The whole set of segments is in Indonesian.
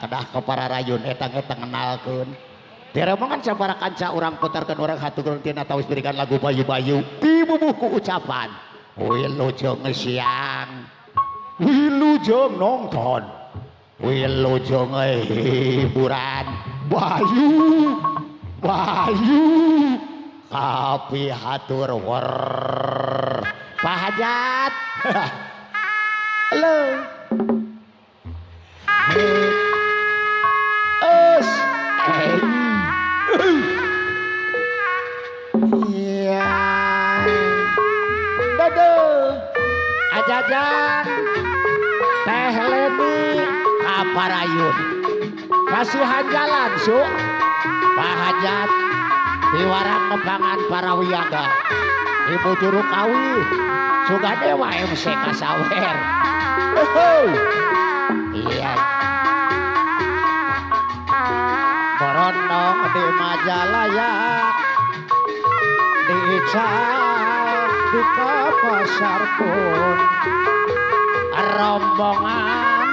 kedah ke para rayun etang-etang kenalkeun. Diremongan sabaraha kanca urang putarkeun urang haturkeun tina tawis berikan lagu bayu-bayu. Dibubuhku ucapan. Wilujeng siang. Wilujeng nonton. Wilujeng hiburan. Bayu. Bayu. Kapi hatur wer. Pak Hajat. Halo. Us. Iya. Dadah. Ajajan. Teh Leni Kaparayun. Kasihan jalan su. Pak Hajat. Diwarang nebangan para wiyaga. Ibu Juru Kawi. Suga Dewa MC Kasawer. Iya. Borondong di Majalaya. Di Ical. Di Pasar pun. Rombongan.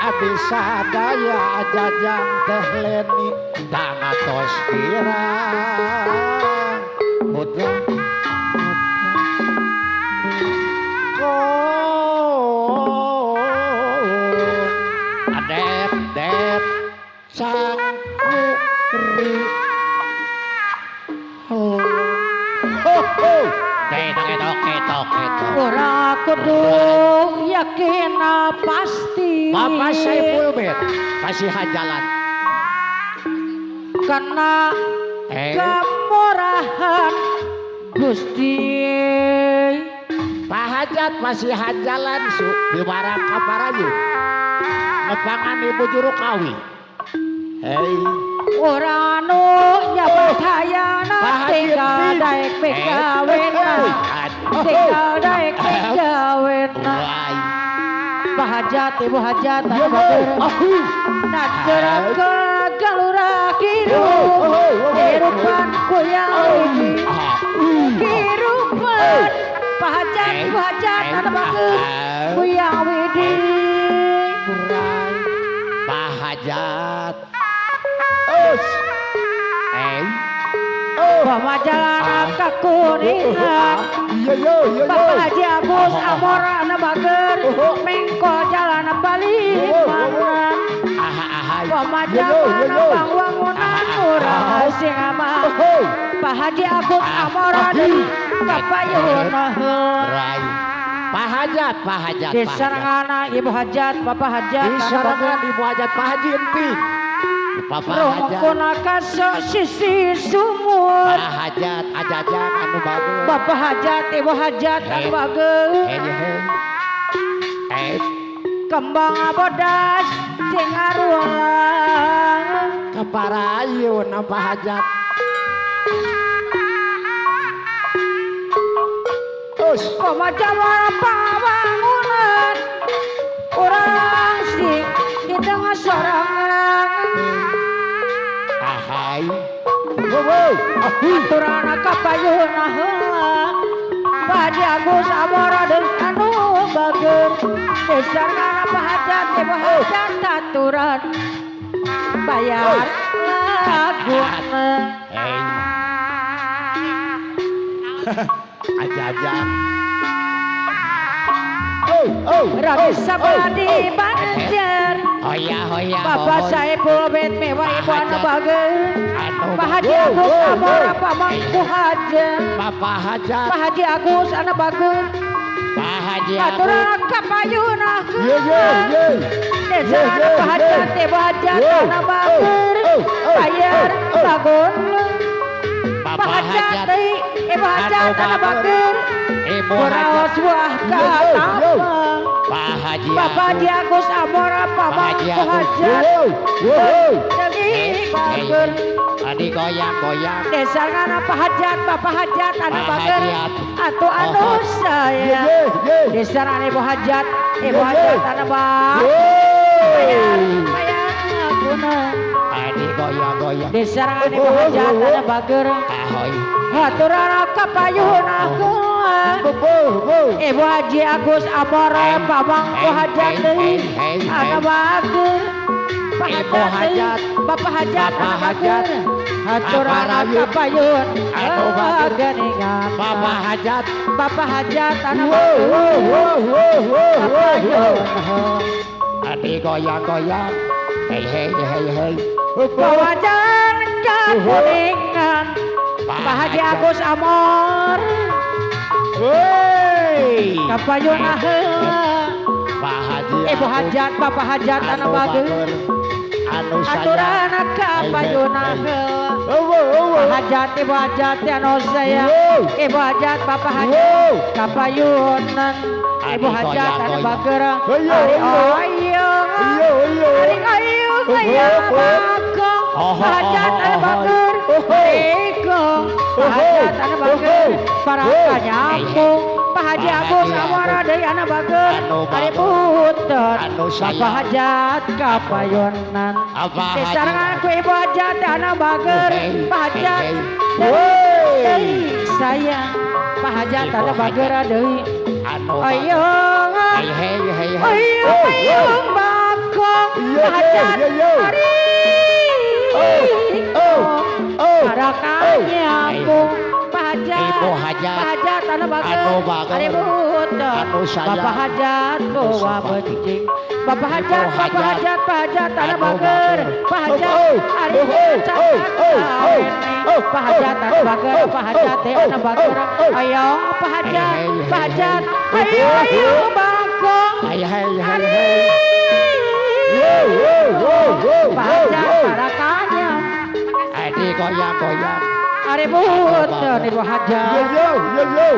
Abisa daya jajang Teh Leni. Tangatos kirang. Mudah. Adep sang putri. Ketok. Ora kudu yakin pasti. Bapak Saiful Bet kasihan jalan. Karena kemurahan Gusti. Pak Hajat masih jalan su di barang Kaparayun. Nepangan Ibu Juru Kawi. Hei. Ora anu nyabat hayana tinggal daek pegawena. Tinggal daek pegawena. Pak Hajat, Ibu Hajat, Najar ke galura kiru. Kirupan kuyang ini. Kirupan Pak Hajat, Ibu Hajat, ada bagus. Kuyang widi. Pak Hajat. Pemajalan kakuningan. Bapak Haji Agus Amora Nabager. Mengko jalan Balimanan. Pemajalan bangunan murah sing aman. Pak Haji Agus Amora dan Kapayun. Pak Hajat. Di sarangan Ibu Hajat, Bapak Hajat. Di sarangan Ibu Hajat, Pak Haji Enting. Rumah kasok sisi sumur. Pak Hajat, ajajang anu bagus. Bapak Hajat, Ibu Hajat anu bagus. Kembang bodas sing arulang. Kaparayun Pak Hajat. Pemajalan bangunan. Orang sing di tengah sorangan. Ahai. Aturan kapayun heula. Pak Haji Agus Amora deung anu bageus. Desarna Pak Hajat, Ibu Hajat aturan. Bayar laguna. Ajajang. Rabi Sabadi Banjar. Hoya. Bapak Saiful Bet mewah Ibu anu bageus. Pak Haji Agus Amora Pamangku Hajat. Bapak Hajat. Pak Haji Agus anu bageus. Pak Haji Agus. Aturan kapayun Desa Pak Hajat, Ibu Hajat anu bageus. Bayar lagun. Pak Hajat Ibu Hajat anu bageus. Ibu Raos buah katama. Pak Haji Bapak Haji Agus Amora Pamangku Hajat. Jadi bageus. Adi goyang-goyang. Desarna Pak Hajat, Bapak Hajat anu bageus. Anu saya. Desarna Ibu Hajat, Ibu Hajat anu bageus. Bayar laguna. Adi goyang-goyang. Desarna Ibu Hajat anu bageus. Ahoy. Aturan kapayun Ibu Haji Agus Amora Pamangku Hajat deui anu bageus. Ibu hajat Bapak hajat Bapak anu hajat bager haturan Aparayun. kapayun Anu bager. geningan Bapak hajat Bapak hajat anu Wow bager wow wow wow wow kapayun Adi goyang-goyang Hei hei hei hei kawajan kakuningan Pak Haji Agus Amor Wey kapayun Pak Haji Ibu hajat Bapak hajat anu bager Anu aturan sayang kapayun Wow Pak hajat Ibu hajat anu sayang Wow. Ibu hajat Bapak hajat Wow kapayunan Ibu Adi hajat anu goyang-goyang. bager Ayo, ari ayo. ayo Ayo ari ayo kaya bakong Pak hajat anu bager Eko Pak hajat anu bager para kanyambung Pak Haji Agus Amor deui anu bager Anu ari bager. punten Anu sayang. Bapak hajat kapayunan Apa disarangan ku Ibu hajat anu bager Pak hajat Wey deui sayang Pak hajat anu bager deui Anu ayo Hei hei hei hei ayo ayo bakong Iya, Pak hajat iya, iya. ari Oh para kanyambung Pak hajat Ibu hajat. Pak hajat anu bager Anu bager. ari punten Anu sayang. Bapak hajat bawa bencing Bapak hajat Ibu Bapak hajat. hajat Pak hajat anu Anu bager bager. Pak hajat ari Oh, Pak hajat anu bager Pak hajat teh anu bager ayo Pak hajat Hei, hei, Pak hajat hei. ayo ayo bangkong Hei hei hei ari hei Wow Pak hajat para kanyam Adi goyang-goyang ari punten Ibu hajat yo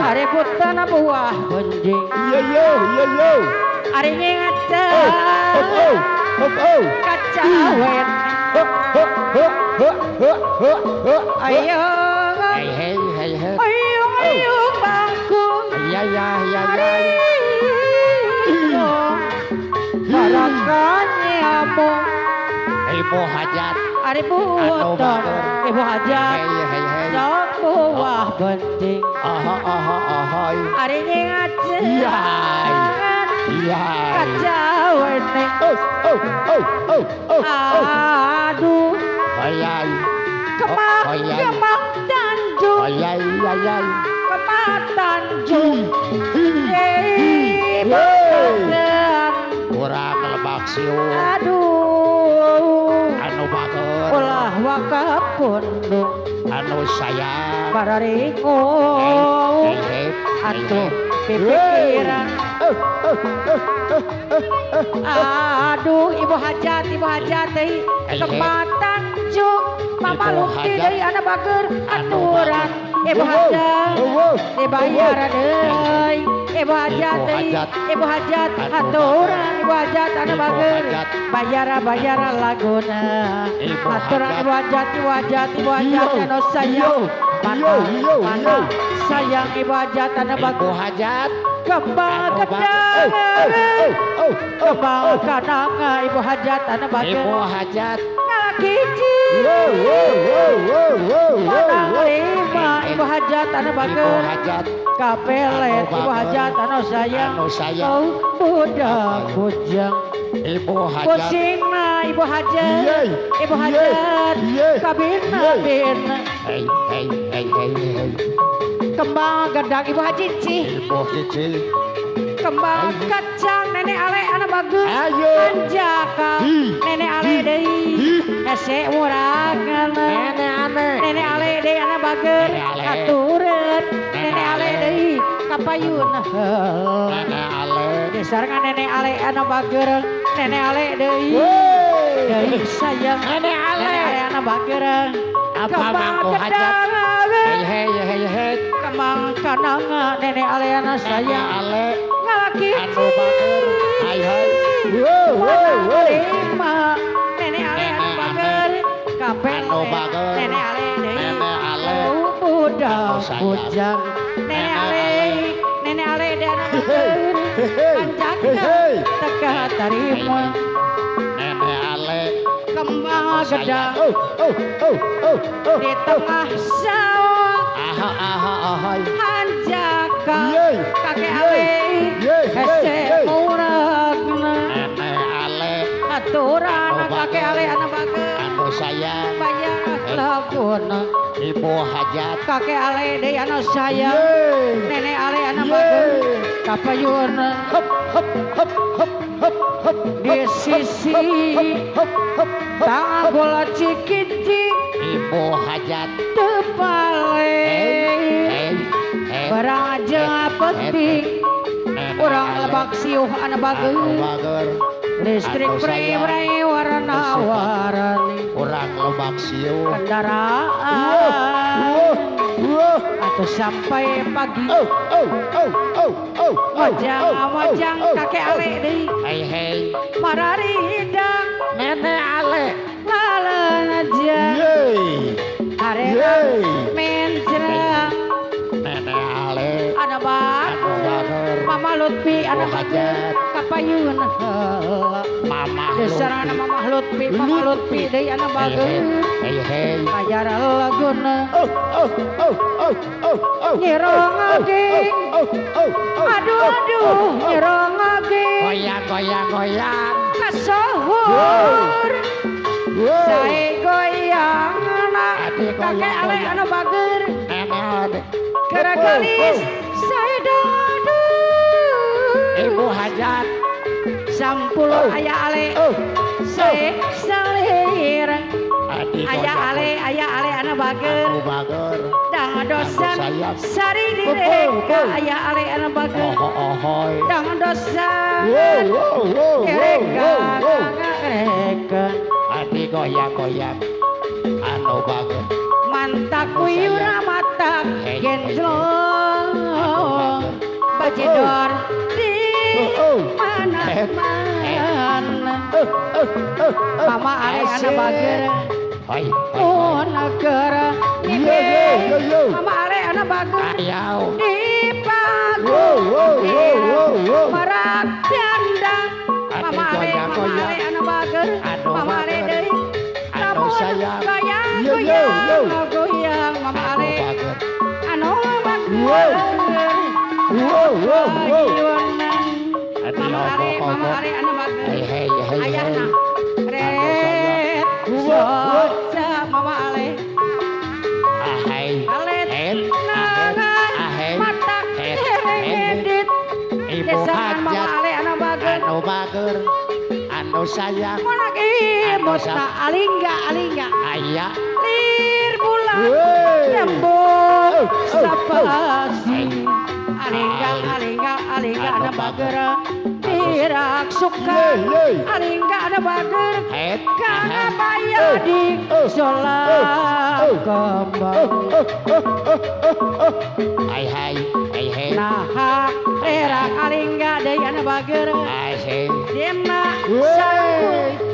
ari punten buah benjing yo ari ngaca kacawen ayo Hei hei hei hei ayo ayo bangkung Ya ya ya ari ya para kanyambung Ibu hajat ari punten bager. Ibu hajat Hei hei hei sok buah benjing Ahoy ari ngaca Iyai. Iyai kacawen aduh Ayai kemang Ayai kemang Tanjung Ayai ayai kemang Tanjung Hey. Badan Kurang lebak siu aduh Anu bager ulah wakaf pundung Anu sayang bararingo Hei hei atuh pipikiran aduh Ibu hajat deui kemang Tanjung Mama Ibu Lukti hajat. deui anu bager Anu aturan Ibu hajat dibayar deui Ibu hajat Ibu deui hajat. Ibu hajat Anu aturan Ibu hajat anu Ibu bager hajat. bayar laguna Ibu aturan hajat. Ibu hajat anu sayang mana sayang Ibu hajat anu Ibu bager hajat kembang Anu kendang bager. kembang kanang Ibu hajat anu bager Ibu hajat ngakiji Manang lima Ibu hajat anu Ibu bager hajat kapelet Anu Ibu bager. hajat anu sayang Anu sayang. budak bujang Ibu hajat pusingna Ibu hajat Yeay. Ibu Yeay. hajat Yeay. kabina Yeay. bina Hei hei hei hei hei kembang gendang Ibu haji cih Ibu cici kembang kacang nenek ale anu bager Ayo. anjaka Hi. nenek ale deui Hi. ese muragan Nenek aneh nenek ale deui anu bager Nenek ale. atureun nenek Nenek ale ale. deui kapayun Nenek ale disarangan nenek ale anu bager nenek ale deui Wey. deui sayang Nenek ale. anu bager Apa kembang mangku hajat? kendang Hei hei hei hei kembang kanang nenek ale anu Nenek sayang ale ngalaki Anu bager Hai hai Wow lima nenek ale anu Nenek bager kapel Anu bager. nenek ale deui Nenek ale budak Anu sayang. bujang nenek ale nenek ale dan kancakna Hei. teka tarima Nenek ale kembang gedang Oh di tengah sawah Aha aha ahai hanjaka Yeay. kakek Yeay. ale Yeay. hese Yeay. muragna Nenek ale aturan anak kakek ale anak bager anu sayang bayar lagun ibu hajat kakek ale deui anak sayang nenek ale anak bager kapayun hop hop hop hop hop hop di sisi tanggul cikicik ibu hajat tepale barang aja penting orang lebak siuh anak bager bager listrik prai warna-warni orang lebak siu kendaraan atau sampai pagi wajang kakek ale deui hei marari hidang nenek ale lalen aja hareup mencrang nenek ale ada bager bager mama Lutfi ada bager hajat kapayun mama desarana mama Lutfi deui anak bager hei bayar laguna nyerong aging aduh nyerong aging goyang kasohor sae goyang anak kakek ale anak bager nenek keragalis sae dadu ibu hajat sampul aya ale sae salir aya ale anak bager bager dang dosan sari direka aya ale anak bager dang dosan direka hati goyang anu bager mantak kuyura matak genjlong bajidor di mana mama ale anak bager negara mama ale anak bager di pagung marak dandang mama ale anak bager mama ale deui goyang mama ale anu bager mama ale anak bager ayahna red soca mama ale mata edit desangan mama ale anak bager anu sayang lagi musta alingga aya lir bulan tembok sapasi alingga anak bager tirak suka alingga anak bager kana bayadi sholat kembang hai nah erak alingga deui anak bager demna sangkul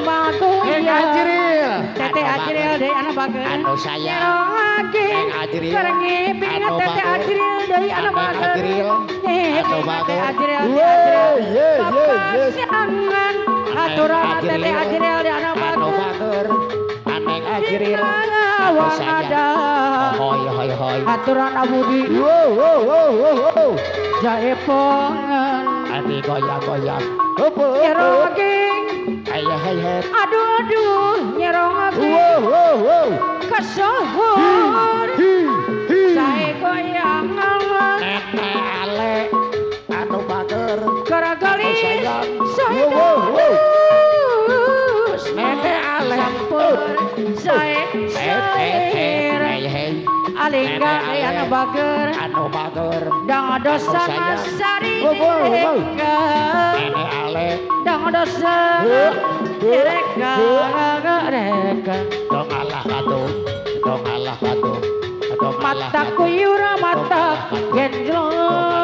Maku Tete Ajril deui anak bager anu sayang nyerong age kerengi bina Tete Ajril deui anak bager anu bager sangan aturan Tete Ajril deui anak bager aneng Ajril wong ada hoi aturan abudi jaepongan ati goyang nyerong age aduh nyerong age kasohor sae goyang nenek ale anu bager karagali sae nenek ale sampur sae alingga deui anak bager anu bager dang dosa sari direka nenek ale dang dosa direka dong Allah katu mata kuyura mata genjlong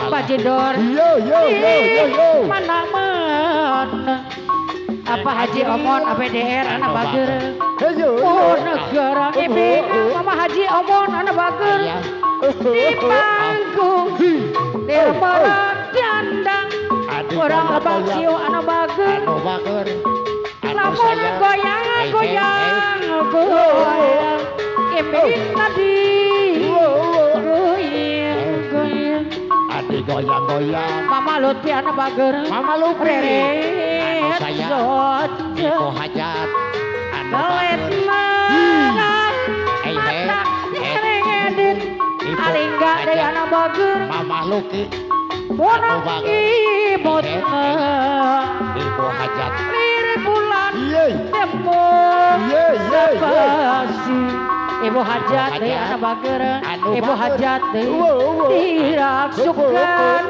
bajidor mana apa Haji Omon APDR anak bager negara ini mama Haji Omon anak bager di panggung di merak dandang orang lebak siu anak bager lamun goyang ini tadi goyang adi goyang mama Lutfi anak bager mama Lutfi saya Soce Ibu hajat anu Kelet bager menang Mata Ngerengedin Ibu Alingga hajat. dari anak bager Mamah Luki Bonang imut Ibu hajat Lirik bulan Yeay. Tembok Yeay, yeay, yeay. Sepasi Ibu hajat dari hajat. anak bager Anu Ibu bager. hajat dari Wow, wow. Diraksukan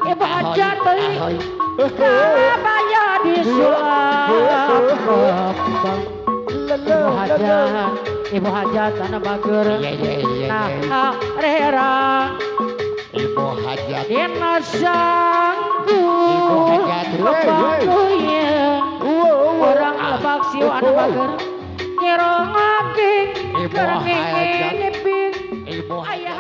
Ibu hajat dari Ahoy Karabaya disulap Ibu hajat Ibu hajat anak bager Iya iya iya Nah rera Ibu hajat Dina sangku Ibu hajat Kebangunya Orang lebak siu anak bager Nyerong aking Ibu Kerengeng hajat. ngiping Ibu Ayah